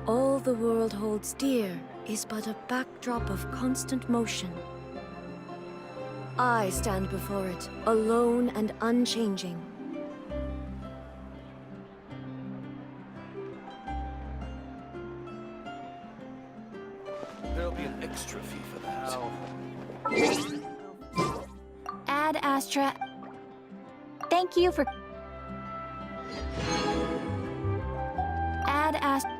All the world holds dear is but a backdrop of constant motion. I stand before it, alone and unchanging. There'll be an extra fee for that. Ad Astra. Thank you for... Ad Astra.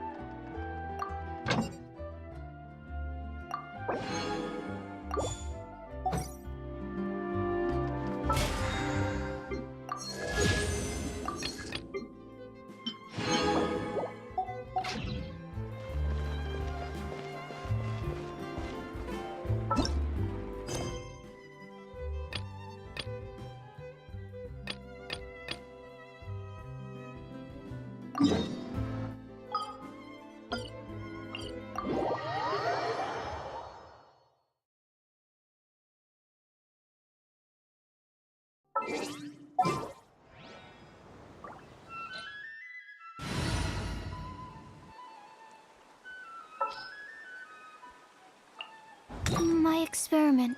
My experiment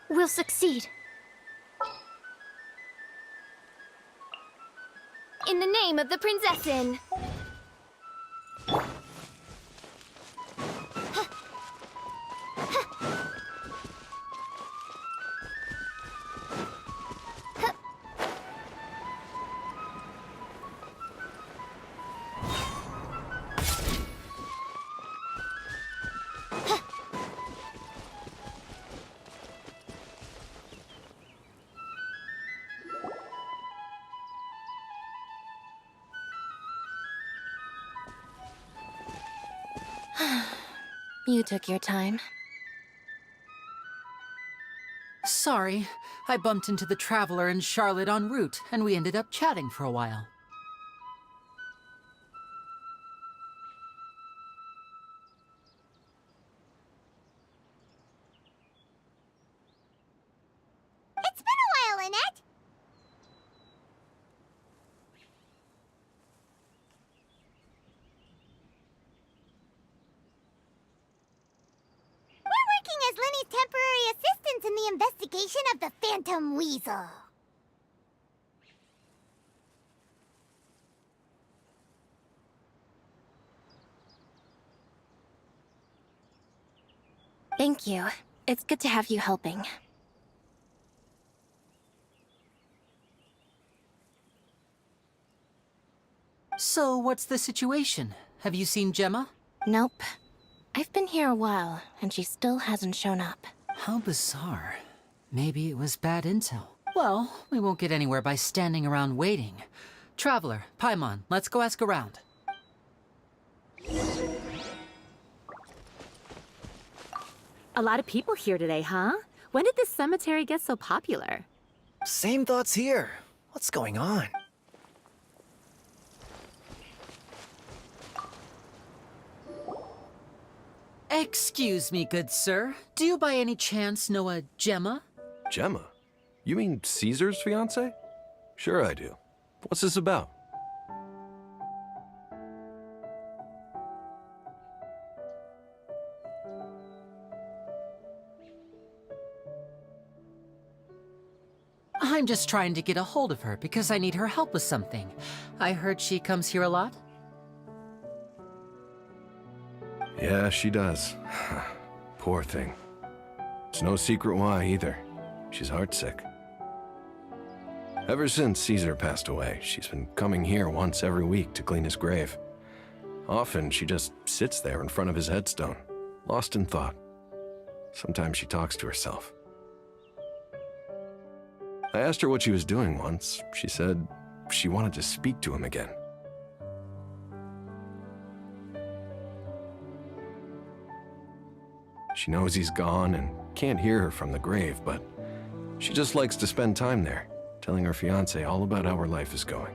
will succeed. In the name of the Prinzessin! You took your time. Sorry, I bumped into the Traveler and Charlotte en route, and we ended up chatting for a while. It's been a while, Annette! We're working as Lenny's temporary assistants in the investigation of the Phantom Weasel. Thank you. It's good to have you helping. So, what's the situation? Have you seen Gemma? Nope. I've been here a while, and she still hasn't shown up. How bizarre. Maybe it was bad intel. Well, we won't get anywhere by standing around waiting. Traveler, Paimon, let's go ask around. A lot of people here today, huh? When did this cemetery get so popular? Same thoughts here. What's going on? Excuse me, good sir. Do you by any chance know a Gemma? Gemma? You mean Caesar's fiancé? Sure I do. What's this about? I'm just trying to get a hold of her because I need her help with something. I heard she comes here a lot. Yeah, she does. Poor thing. It's no secret why, either. She's heartsick. Ever since Caesar passed away, she's been coming here once every week to clean his grave. Often, she just sits there in front of his headstone, lost in thought. Sometimes she talks to herself. I asked her what she was doing once. She said she wanted to speak to him again. She knows he's gone and can't hear her from the grave, but she just likes to spend time there, telling her fiancé all about how her life is going.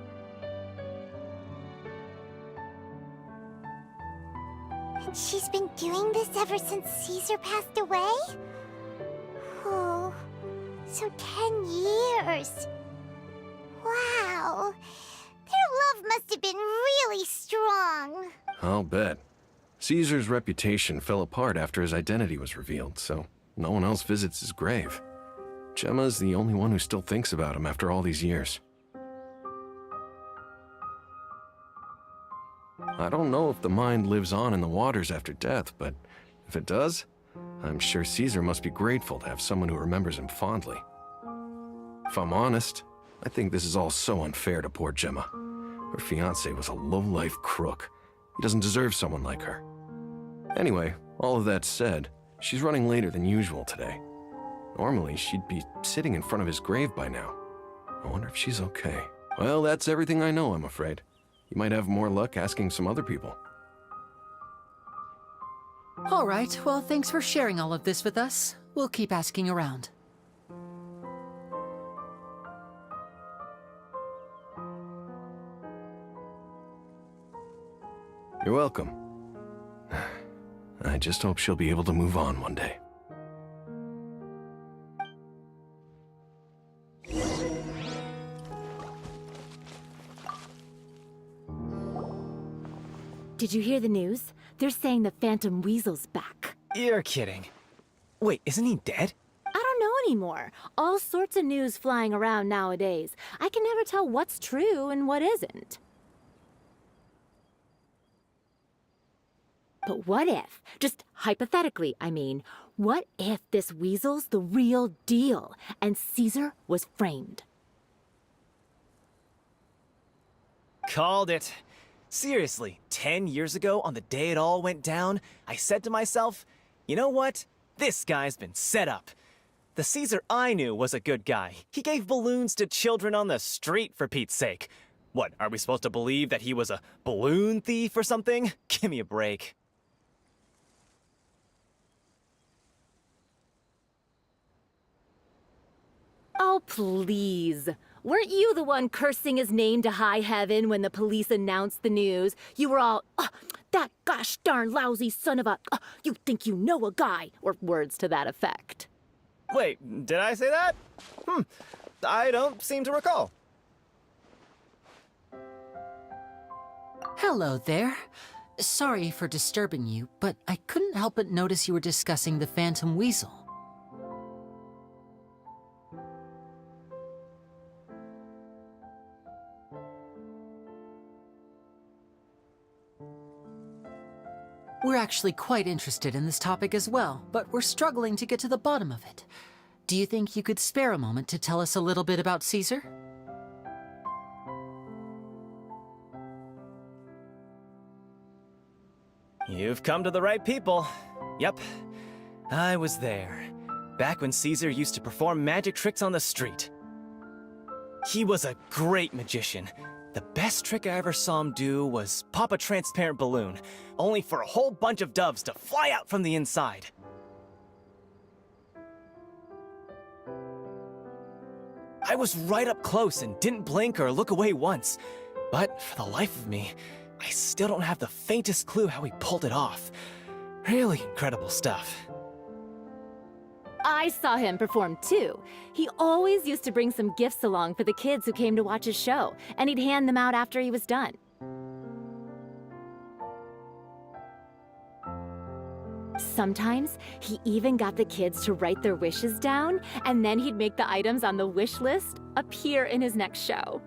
And she's been doing this ever since Caesar passed away? Oh, so 10 years. Wow. Their love must have been really strong. I'll bet. Caesar's reputation fell apart after his identity was revealed, so no one else visits his grave. Gemma's the only one who still thinks about him after all these years. I don't know if the mind lives on in the waters after death, but if it does, I'm sure Caesar must be grateful to have someone who remembers him fondly. If I'm honest, I think this is all so unfair to poor Gemma. Her fiancé was a low-life crook. He doesn't deserve someone like her. Anyway, all of that said, she's running later than usual today. Normally, she'd be sitting in front of his grave by now. I wonder if she's okay. Well, that's everything I know, I'm afraid. You might have more luck asking some other people. All right, well, thanks for sharing all of this with us. We'll keep asking around. You're welcome. I just hope she'll be able to move on one day. Did you hear the news? They're saying the Phantom Weasel's back. You're kidding. Wait, isn't he dead? I don't know anymore. All sorts of news flying around nowadays. I can never tell what's true and what isn't. But what if, just hypothetically, I mean, what if this weasel's the real deal and Caesar was framed? Called it. Seriously, 10 years ago, on the day it all went down, I said to myself, you know what? This guy's been set up. The Caesar I knew was a good guy. He gave balloons to children on the street, for Pete's sake. What, are we supposed to believe that he was a balloon thief or something? Give me a break. Oh, please. Weren't you the one cursing his name to high heaven when the police announced the news? You were all, "Oh, that gosh darn lousy son of a, you think you know a guy," or words to that effect. Wait, did I say that? I don't seem to recall. Hello there. Sorry for disturbing you, but I couldn't help but notice you were discussing the Phantom Weasel. We're actually quite interested in this topic as well, but we're struggling to get to the bottom of it. Do you think you could spare a moment to tell us a little bit about Caesar? You've come to the right people. Yep, I was there. Back when Caesar used to perform magic tricks on the street. He was a great magician. The best trick I ever saw him do was pop a transparent balloon, only for a whole bunch of doves to fly out from the inside. I was right up close and didn't blink or look away once. But for the life of me, I still don't have the faintest clue how he pulled it off. Really incredible stuff. I saw him perform too. He always used to bring some gifts along for the kids who came to watch his show, and he'd hand them out after he was done. Sometimes, he even got the kids to write their wishes down, and then he'd make the items on the wish list appear in his next show.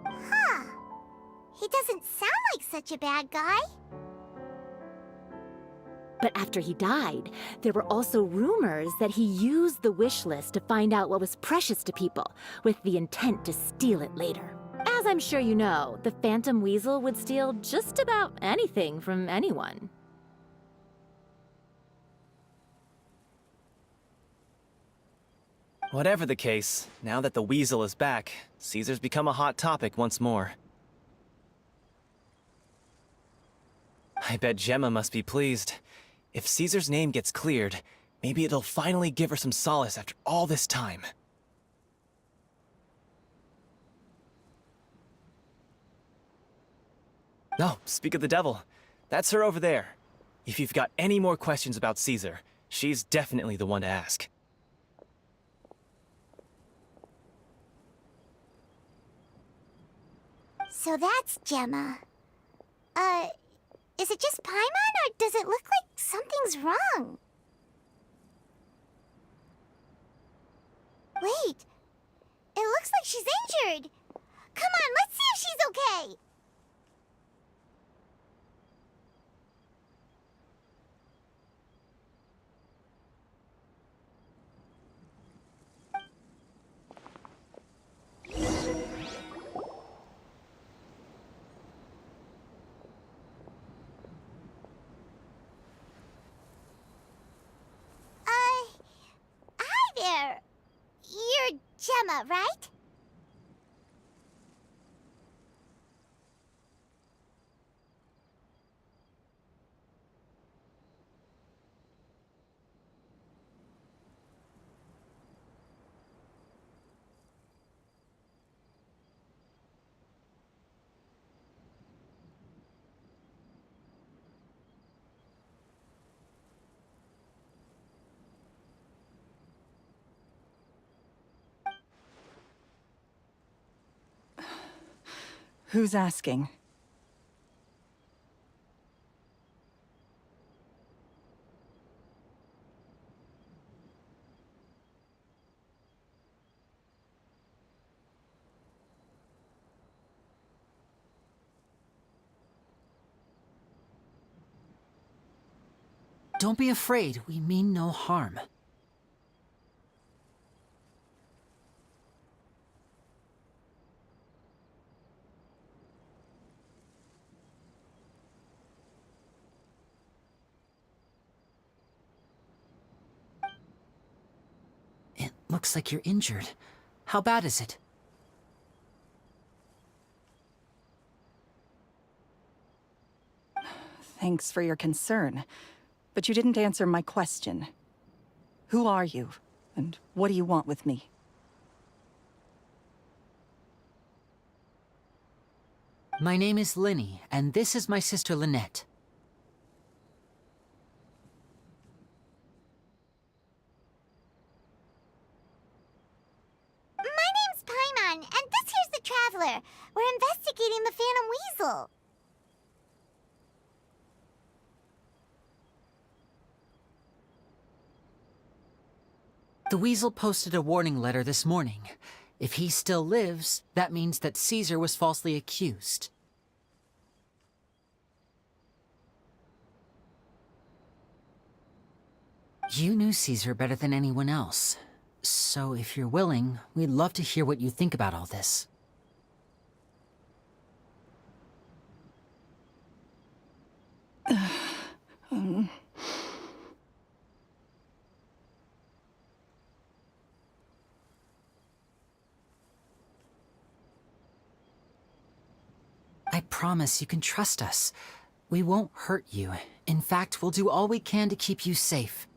Huh. He doesn't sound like such a bad guy. But after he died, there were also rumors that he used the wish list to find out what was precious to people, with the intent to steal it later. As I'm sure you know, the Phantom Weasel would steal just about anything from anyone. Whatever the case, now that the Weasel is back, Caesar's become a hot topic once more. I bet Gemma must be pleased. If Caesar's name gets cleared, maybe it'll finally give her some solace after all this time. Oh, speak of the devil. That's her over there. If you've got any more questions about Caesar, she's definitely the one to ask. So that's Gemma. Is it just Paimon, or does it look like something's wrong? Wait, it looks like she's injured. Come on, let's see if she's okay. Hi there. You're Gemma, right? Who's asking? Don't be afraid. We mean no harm. It looks like you're injured. How bad is it? Thanks for your concern, but you didn't answer my question. Who are you, and what do you want with me? My name is Linny, and this is my sister Lynette. My name's Paimon, and this here's the Traveler. We're investigating the Phantom Weasel. The Weasel posted a warning letter this morning. If he still lives, that means that Caesar was falsely accused. You knew Caesar better than anyone else. So if you're willing, we'd love to hear what you think about all this. I promise you can trust us. We won't hurt you. In fact, we'll do all we can to keep you safe.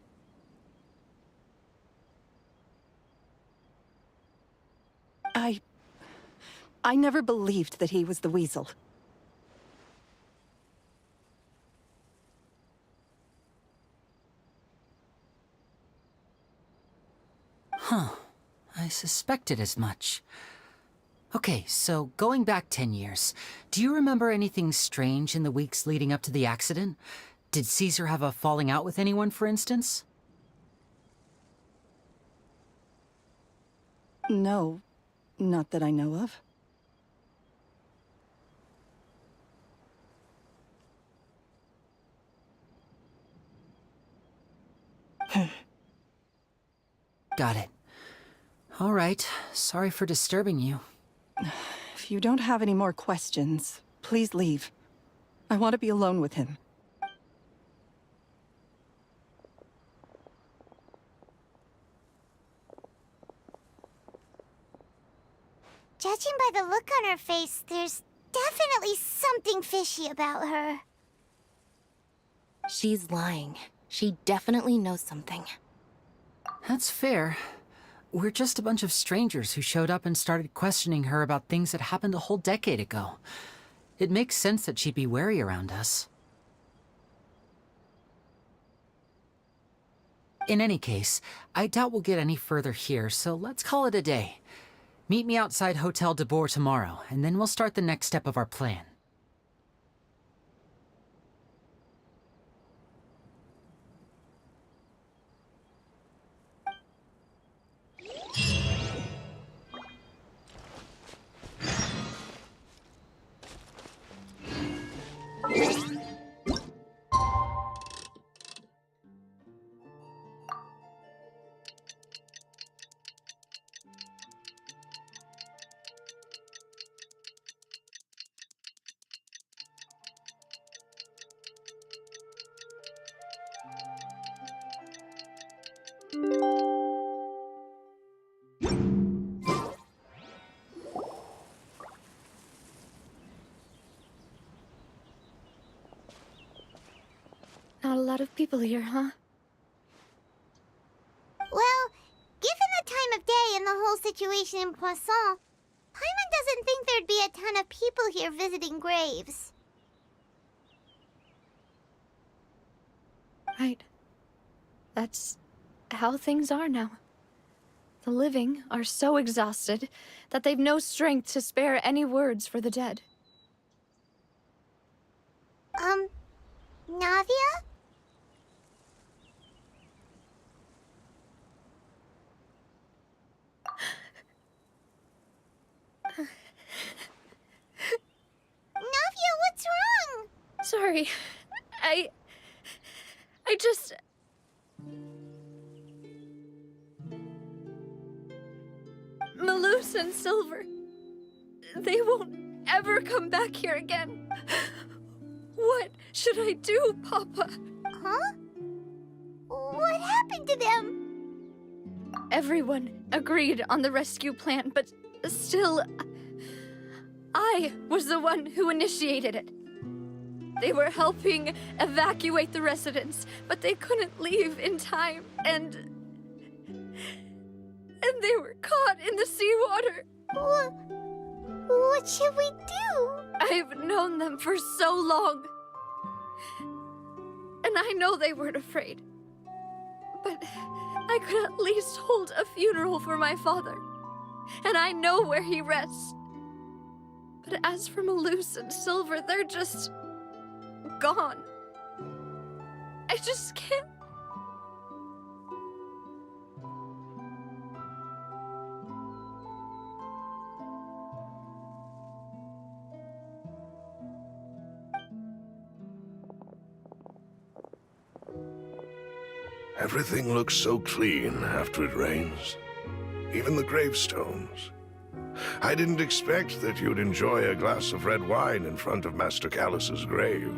I never believed that he was the Weasel. Huh. I suspected as much. Okay, so going back 10 years, do you remember anything strange in the weeks leading up to the accident? Did Caesar have a falling out with anyone, for instance? No, not that I know of. got it. All right, sorry for disturbing you. If you don't have any more questions, please leave. I want to be alone with him. Judging by the look on her face, there's definitely something fishy about her. She's lying. She definitely knows something. That's fair. We're just a bunch of strangers who showed up and started questioning her about things that happened a whole decade ago. It makes sense that she'd be wary around us. In any case, I doubt we'll get any further here, so let's call it a day. Meet me outside Hotel de Boer tomorrow, and then we'll start the next step of our plan. Not a lot of people here, huh? Well, given the time of day and the whole situation in Poisson, Paimon doesn't think there'd be a ton of people here visiting graves. Right. That's how things are now. The living are so exhausted that they've no strength to spare any words for the dead. Navia? Navia, what's wrong? Sorry. I just... Malus and Silver. They won't ever come back here again. What should I do, Papa? Huh? What happened to them? Everyone agreed on the rescue plan, but still, I was the one who initiated it. They were helping evacuate the residents, but they couldn't leave in time, and they were caught in the seawater. What should we do? I've known them for so long, and I know they weren't afraid. But I could at least hold a funeral for my father, and I know where he rests. But as for Malus and Silver, they're just gone. I just can't. Everything looks so clean after it rains. Even the gravestones. I didn't expect that you'd enjoy a glass of red wine in front of Master Callus's grave.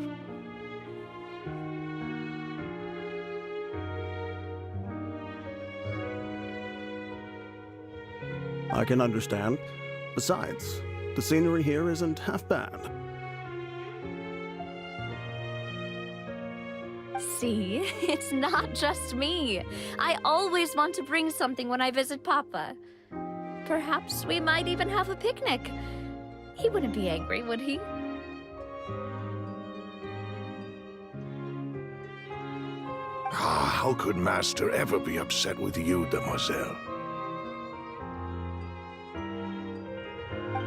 I can understand. Besides, the scenery here isn't half bad. See, it's not just me. I always want to bring something when I visit Papa. Perhaps we might even have a picnic. He wouldn't be angry, would he? Ah, how could Master ever be upset with you, Demoiselle?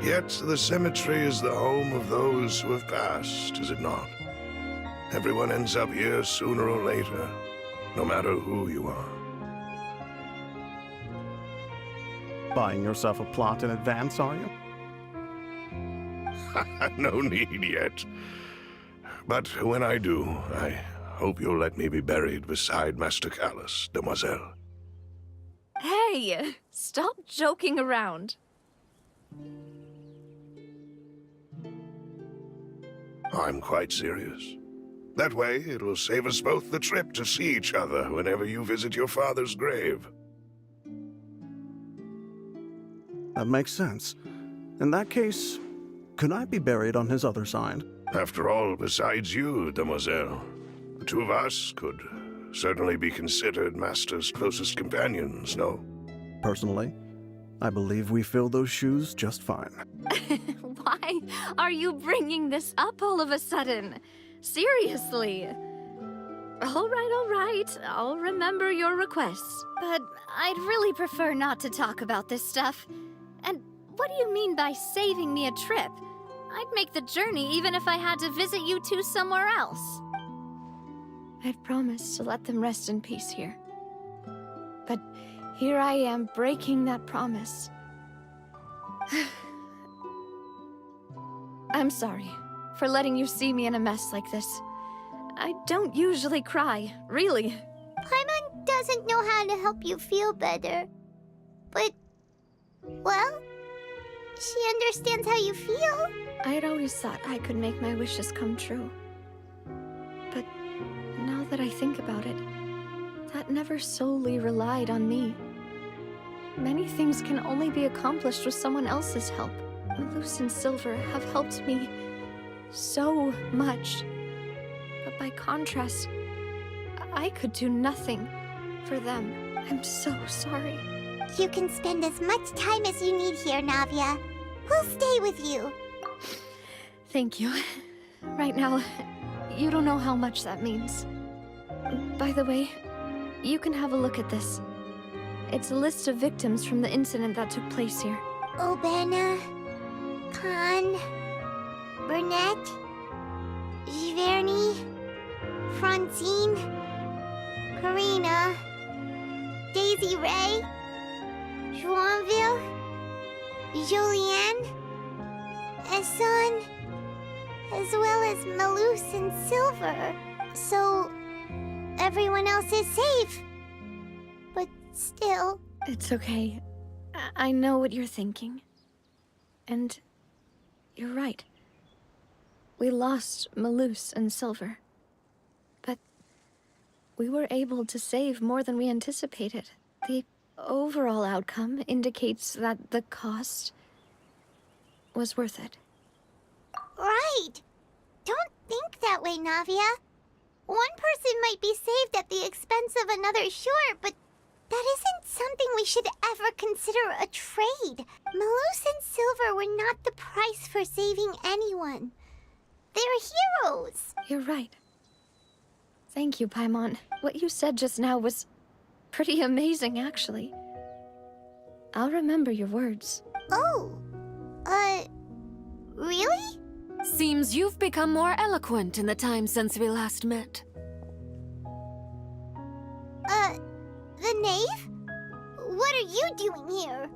Yet the cemetery is the home of those who have passed, is it not? Everyone ends up here sooner or later, no matter who you are. Buying yourself a plot in advance, are you? No need yet. But when I do, I hope you'll let me be buried beside Master Callus, Demoiselle. Hey, Hey, stop joking around. I'm quite serious. That way, it'll save us both the trip to see each other whenever you visit your father's grave. That makes sense. In that case, could I be buried on his other side? After all, besides you, demoiselle, the two of us could certainly be considered Master's closest companions, no? Personally, I believe we fill those shoes just fine. Why are you bringing this up all of a sudden? Seriously. All right. I'll remember your requests. But I'd really prefer not to talk about this stuff. And what do you mean by saving me a trip? I'd make the journey even if I had to visit you two somewhere else. I'd promised to let them rest in peace here. But here I am breaking that promise. I'm sorry for letting you see me in a mess like this. I don't usually cry, really. Paimon doesn't know how to help you feel better. But, well, she understands how you feel. I'd always thought I could make my wishes come true. But now that I think about it, that never solely relied on me. Many things can only be accomplished with someone else's help. Malus and Silver have helped me so much. But by contrast, I could do nothing for them. I'm so sorry. You can spend as much time as you need here, Navia. We'll stay with you. Thank you. Right now, you don't know how much that means. By the way, you can have a look at this. It's a list of victims from the incident that took place here. Obana, Khan, Burnett, Giverny, Francine, Karina, Daisy Ray, Joinville, Julianne, Esson, as well as Malus and Silver. So, everyone else is safe. But still... It's okay. I know what you're thinking. And you're right. We lost Malus and Silver. But we were able to save more than we anticipated. The overall outcome indicates that the cost was worth it. Right! Don't think that way, Navia. One person might be saved at the expense of another, sure, but that isn't something we should ever consider a trade. Malus and Silver were not the price for saving anyone. They're heroes. You're right. Thank you, Paimon. What you said just now was pretty amazing, actually. I'll remember your words. Oh, really? Seems you've become more eloquent in the time since we last met. The knave? What are you doing here?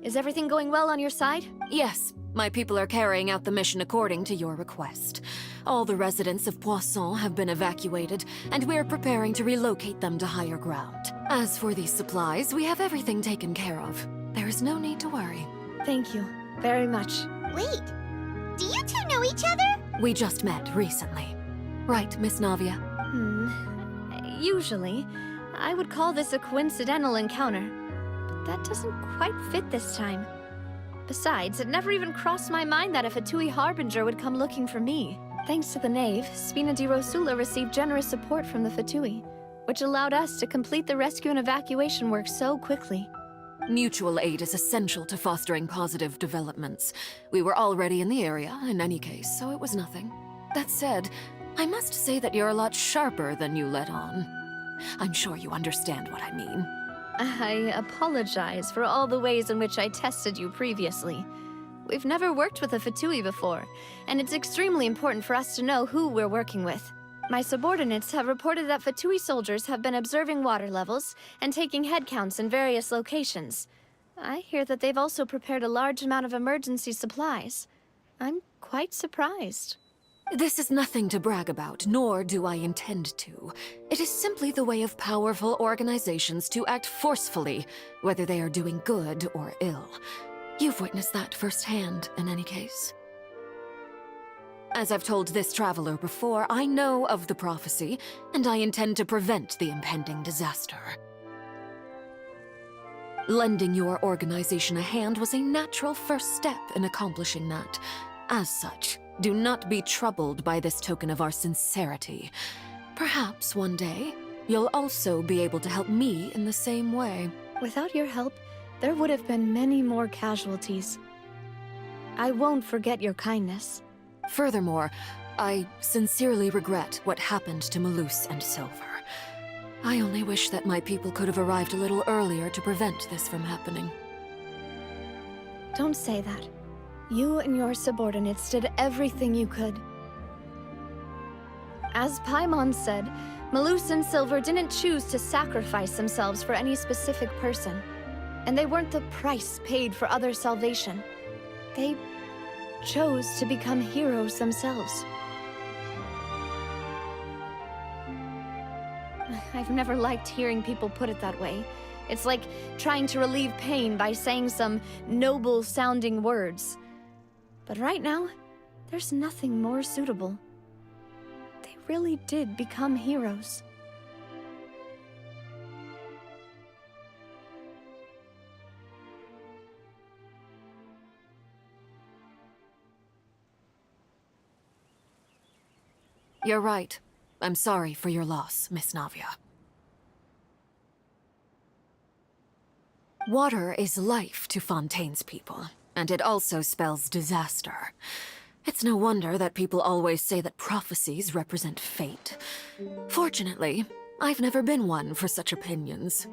Is everything going well on your side? Yes, my people are carrying out the mission according to your request. All the residents of Poisson have been evacuated, and we're preparing to relocate them to higher ground. As for these supplies, we have everything taken care of. There is no need to worry. Thank you very much. Wait, do you two know each other? We just met recently. Right, Miss Navia? Usually, I would call this a coincidental encounter, but that doesn't quite fit this time. Besides, it never even crossed my mind that a Fatui Harbinger would come looking for me. Thanks to the Knave, Spina di Rosula received generous support from the Fatui, which allowed us to complete the rescue and evacuation work so quickly. Mutual aid is essential to fostering positive developments. We were already in the area, in any case, so it was nothing. That said, I must say that you're a lot sharper than you let on. I'm sure you understand what I mean. I apologize for all the ways in which I tested you previously. We've never worked with a Fatui before, and it's extremely important for us to know who we're working with. My subordinates have reported that Fatui soldiers have been observing water levels and taking head counts in various locations. I hear that they've also prepared a large amount of emergency supplies. I'm quite surprised. This is nothing to brag about, nor do I intend to. It is simply the way of powerful organizations to act forcefully, whether they are doing good or ill. You've witnessed that firsthand, in any case. As I've told this traveler before, I know of the prophecy, and I intend to prevent the impending disaster. Lending your organization a hand was a natural first step in accomplishing that. As such, do not be troubled by this token of our sincerity. Perhaps one day, you'll also be able to help me in the same way. Without your help, there would have been many more casualties. I won't forget your kindness. Furthermore, I sincerely regret what happened to Malus and Silver. I only wish that my people could have arrived a little earlier to prevent this from happening. Don't say that. You and your subordinates did everything you could. As Paimon said, Malus and Silver didn't choose to sacrifice themselves for any specific person. And they weren't the price paid for other salvation. They chose to become heroes themselves. I've never liked hearing people put it that way. It's like trying to relieve pain by saying some noble-sounding words. But right now, there's nothing more suitable. They really did become heroes. You're right. I'm sorry for your loss, Miss Navia. Water is life to Fontaine's people, and it also spells disaster. It's no wonder that people always say that prophecies represent fate. Fortunately, I've never been one for such opinions.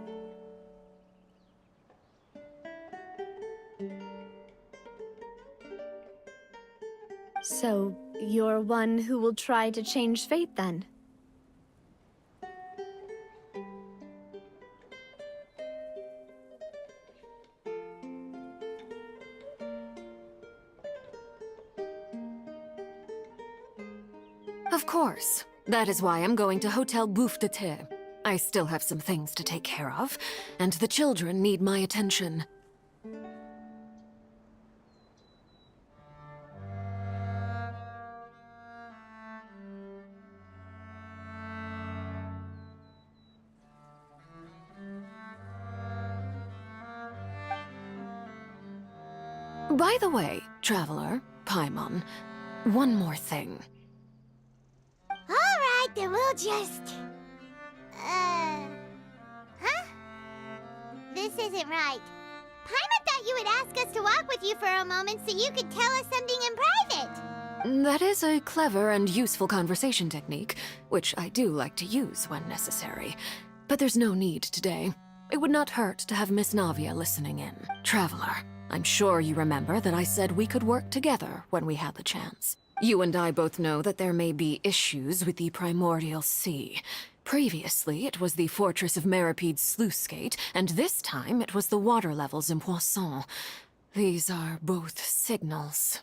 So, you're one who will try to change fate, then? Of course. That is why I'm going to Hotel Bouffe de Thé. I still have some things to take care of, and the children need my attention. By the way, Traveler, Paimon, one more thing. Alright, then we'll just... Huh? This isn't right. Paimon thought you would ask us to walk with you for a moment so you could tell us something in private. That is a clever and useful conversation technique, which I do like to use when necessary. But there's no need today. It would not hurt to have Miss Navia listening in. Traveler, I'm sure you remember that I said we could work together when we had the chance. You and I both know that there may be issues with the Primordial Sea. Previously, it was the Fortress of Meripede's sluice gate, and this time it was the water levels in Poisson. These are both signals.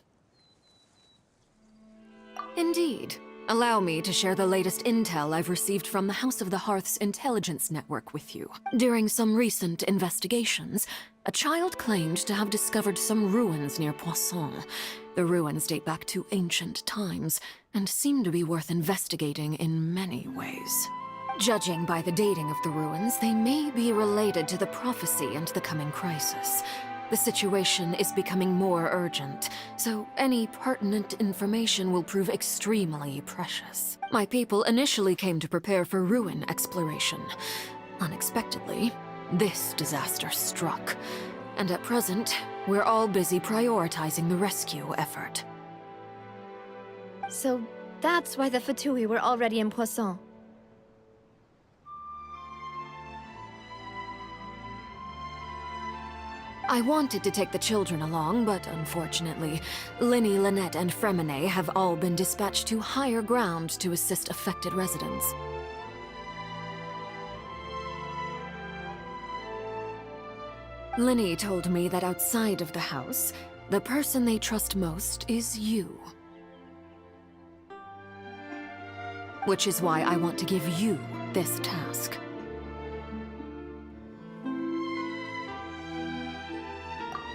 Indeed. Allow me to share the latest intel I've received from the House of the Hearth's intelligence network with you. During some recent investigations, a child claimed to have discovered some ruins near Poisson. The ruins date back to ancient times, and seem to be worth investigating in many ways. Judging by the dating of the ruins, they may be related to the prophecy and the coming crisis. The situation is becoming more urgent, so any pertinent information will prove extremely precious. My people initially came to prepare for ruin exploration. Unexpectedly, this disaster struck, and at present, we're all busy prioritizing the rescue effort. So that's why the Fatui were already in Poisson. I wanted to take the children along, but unfortunately, Linny, Lynette, and Fremine have all been dispatched to higher ground to assist affected residents. Linny told me that outside of the house, the person they trust most is you. which is why I want to give you this task.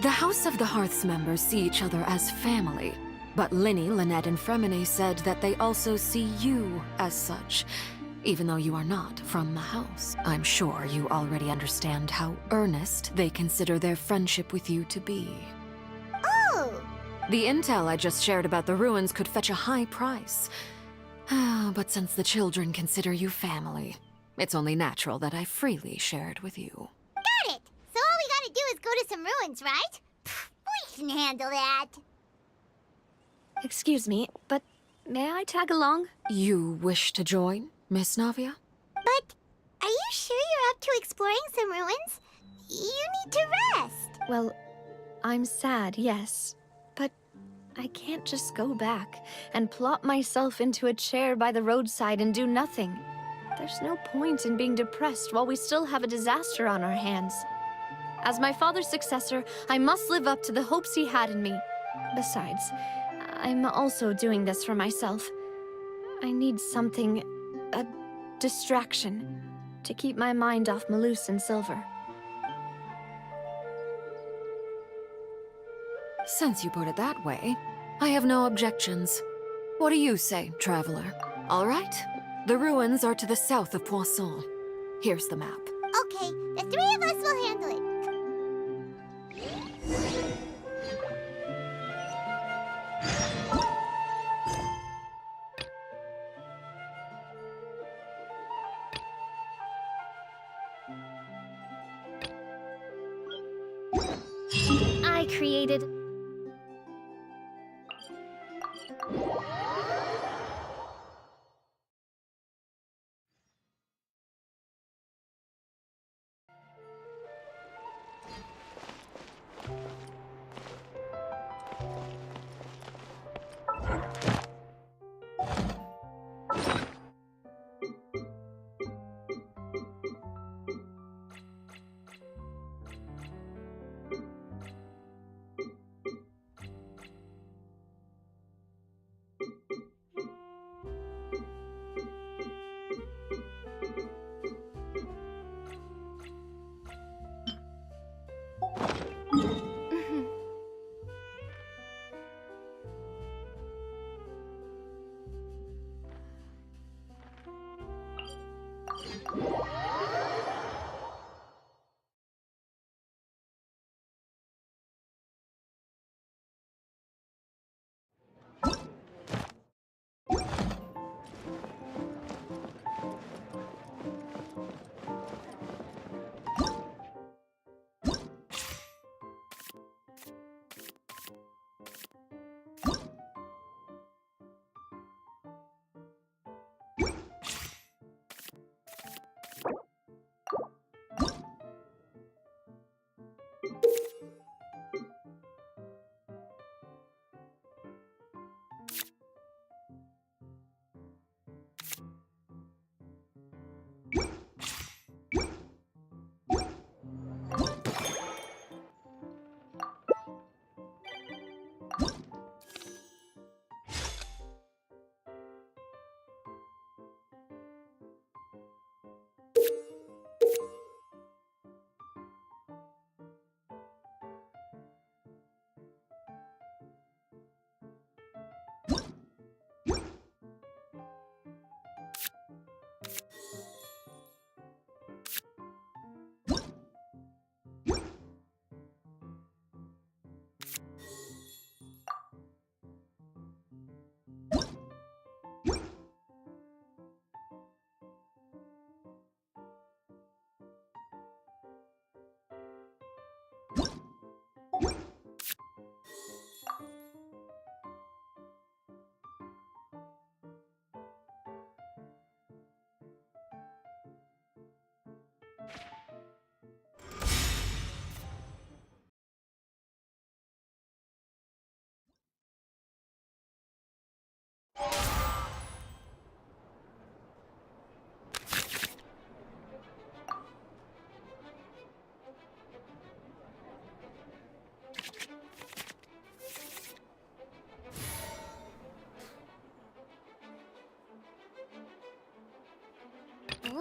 The House of the Hearth's members see each other as family, but Linny, Lynette, and Fremine said that they also see you as such, even though you are not from the house. I'm sure you already understand how earnest they consider their friendship with you to be. Oh! The intel I just shared about the ruins could fetch a high price. But since the children consider you family, it's only natural that I freely share it with you. Got it! So all we gotta do is go to some ruins, right? Pfft, we can handle that. Excuse me, but may I tag along? You wish to join, Miss Navia? But are you sure you're up to exploring some ruins? You need to rest. Well, I'm sad, yes. But I can't just go back and plop myself into a chair by the roadside and do nothing. There's no point in being depressed while we still have a disaster on our hands. As my father's successor, I must live up to the hopes he had in me. Besides, I'm also doing this for myself. I need something, a distraction, to keep my mind off Malus and Silver. Since you put it that way, I have no objections. What do you say, traveler? All right. The ruins are to the south of Poisson. Here's the map. Okay, the three of us will handle it. I created...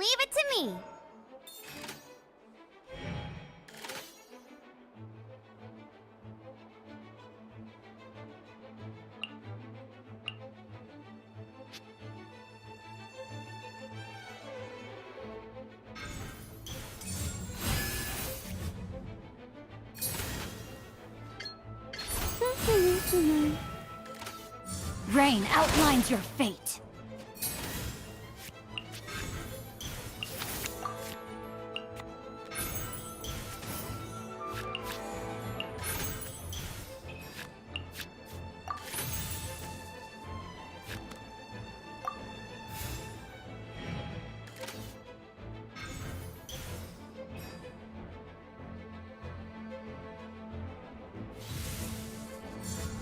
Leave it to me. Rain outlines your fate.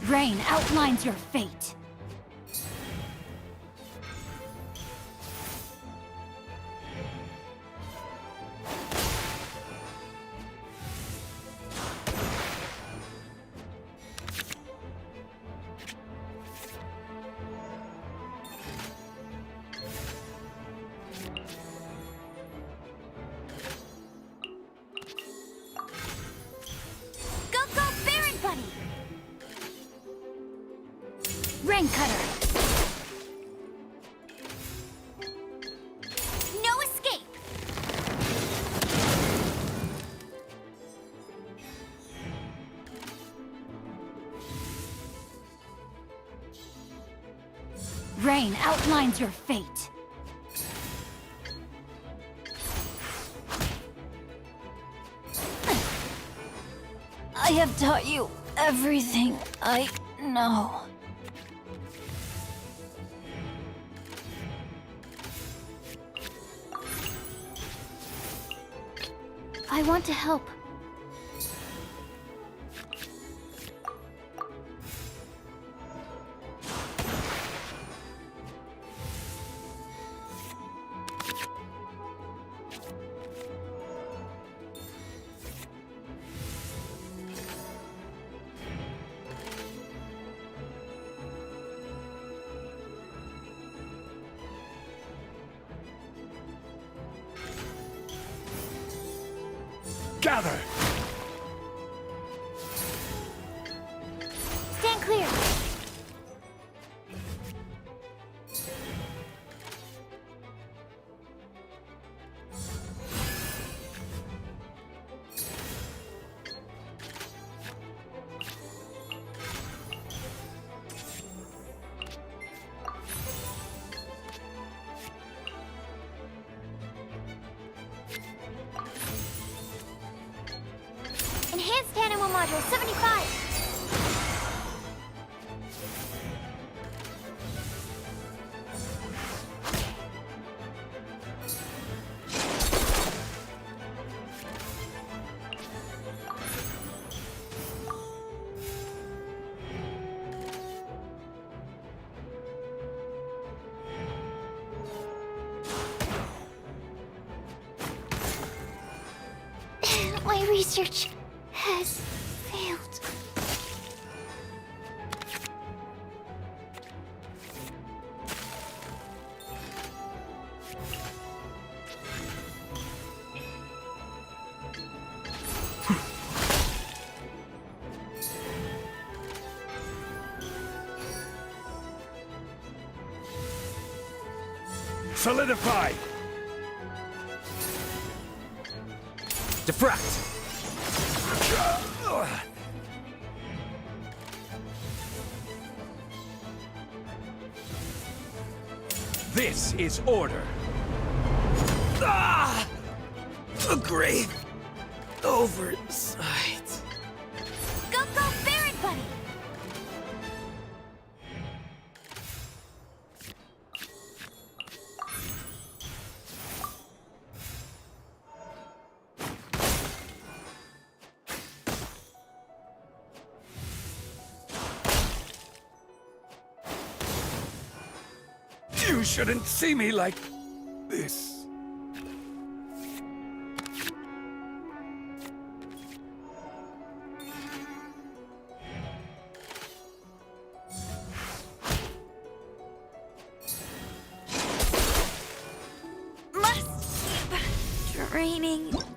Rain outlines your fate. Go, go, Baron Buddy! Rain Cutter. No escape! Rain outlines your fate. I have taught you everything I know. I want to help. Gather! Stand clear! Enhanced Animal Module 75! My research has failed. Solidify! Diffract! This is order. Ah! A grave oversight. Go, go, Baron Buddy! You shouldn't see me like this. Must raining.